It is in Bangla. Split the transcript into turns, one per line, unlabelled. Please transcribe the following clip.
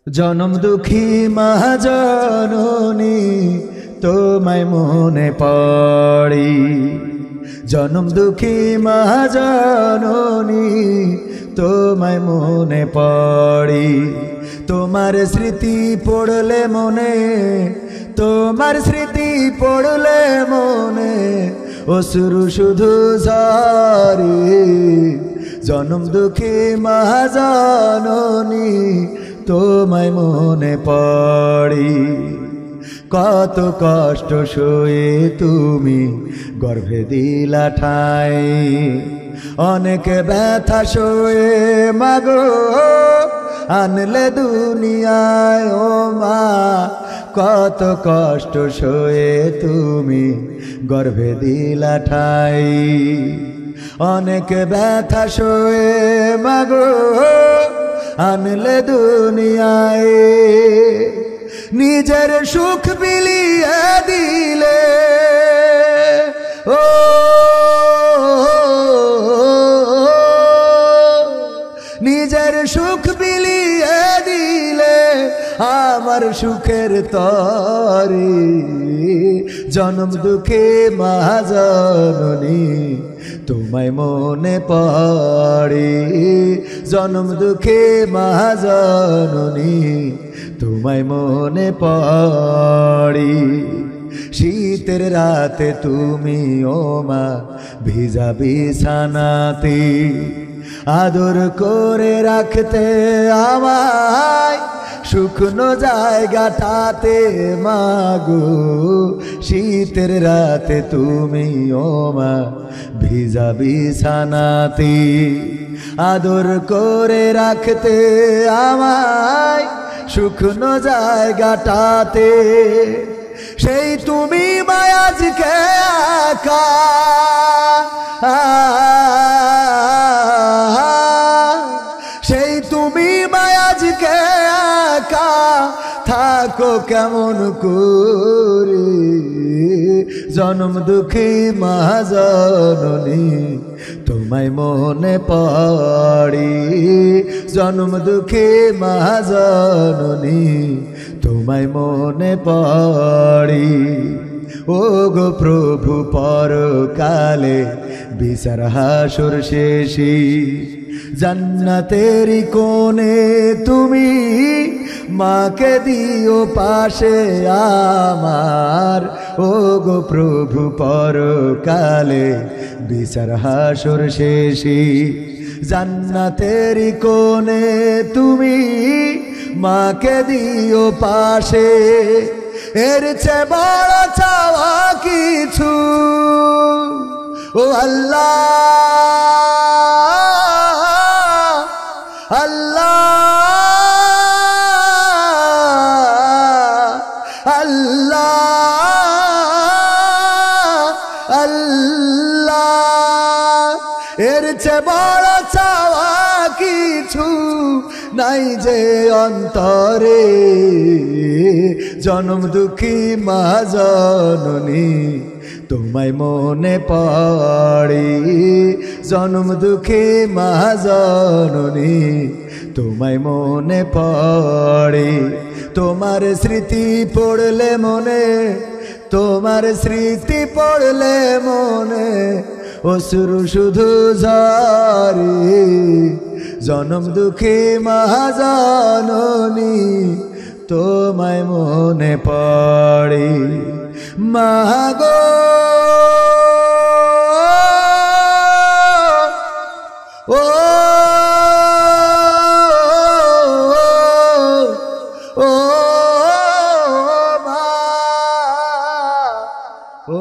জনম দুঃখী মহাজননী তোমায় মনে পড়ি। জনম দুঃখী মহাজননী তোমায় মনে পড়ি। তোমার স্মৃতি পড়লে মনে, তোমার স্মৃতি পড়লে মনে অশ্রু শুধু ঝরে। জনম দুঃখী মহাজননী তোমায় মনে পড়ি। কত কষ্ট সয়ে তুমি গর্ভে দিলা ঠাই, অনেক ব্যথা সয়ে মাগো আনলে দুনিয়ায়। ও মা কত কষ্ট সয়ে তুমি গর্ভে দিলা ঠাই, অনেক ব্যথা সয়ে মাগো আনলে দুনিয়ায়। নিজের সুখ বিলিয়ে দিলে ও নিজের সুখ বিলিয়ে দিলে আমার সুখের তরে। জনম দুঃখে মহাজননী তোমায় মনে পড়ে। জনম দুঃখে মহাজননী তোমায় মনে পড়ে। শীতের রাতে তুমি ও মা ভিজা বিছানাতে আদর করে রাখতে আমায় শুকনো জায়গাটাতে। মাগো শীতের রাতে তুমি ও মা ভিজা বিছানাতে আদর করে রাখতে আমায় শুকনো জায়গাটাতে। সেই তুমি মায়াজকে একা সেই তুমি মায়াজকে একা থাকো কেমন করে। জনম দুঃখী মহাজননী তোমায় মনে পড়ে। জনম দুঃখী মহাজননী তোমায় মনে পড়ে। ও গো প্রভু পরকালে বিচার হাসুর শেষে জান্নাতেরি কোণে তুমি মাকে দিও পাশে আমার। ও গো প্রভু পরকালে বিচার হাসুর শেষে জান্নাতেরি কোণে তুমি মাকে দিও পাশে। এর চেয়ে বড় চাওয়া কিছু ও আল্লাহ, আল্লাহ, আল্লাহ, আল্লাহ। এর চেয়ে বড় চাওয়া কিছু নাই যে অন্তরে। জনম দুঃখী মহাজননী তোমায় মনে পড়ে। জনম দুঃখী মহাজননী তোমায় মনে পড়ে। তোমার স্মৃতি পড়লে মনে, তোমার স্মৃতি পড়লে মনে অশ্রু শুধু ঝরে। জনম দুঃখী মহাজননী তোমায় মনে পড়ে। মাগো ও ও মা ও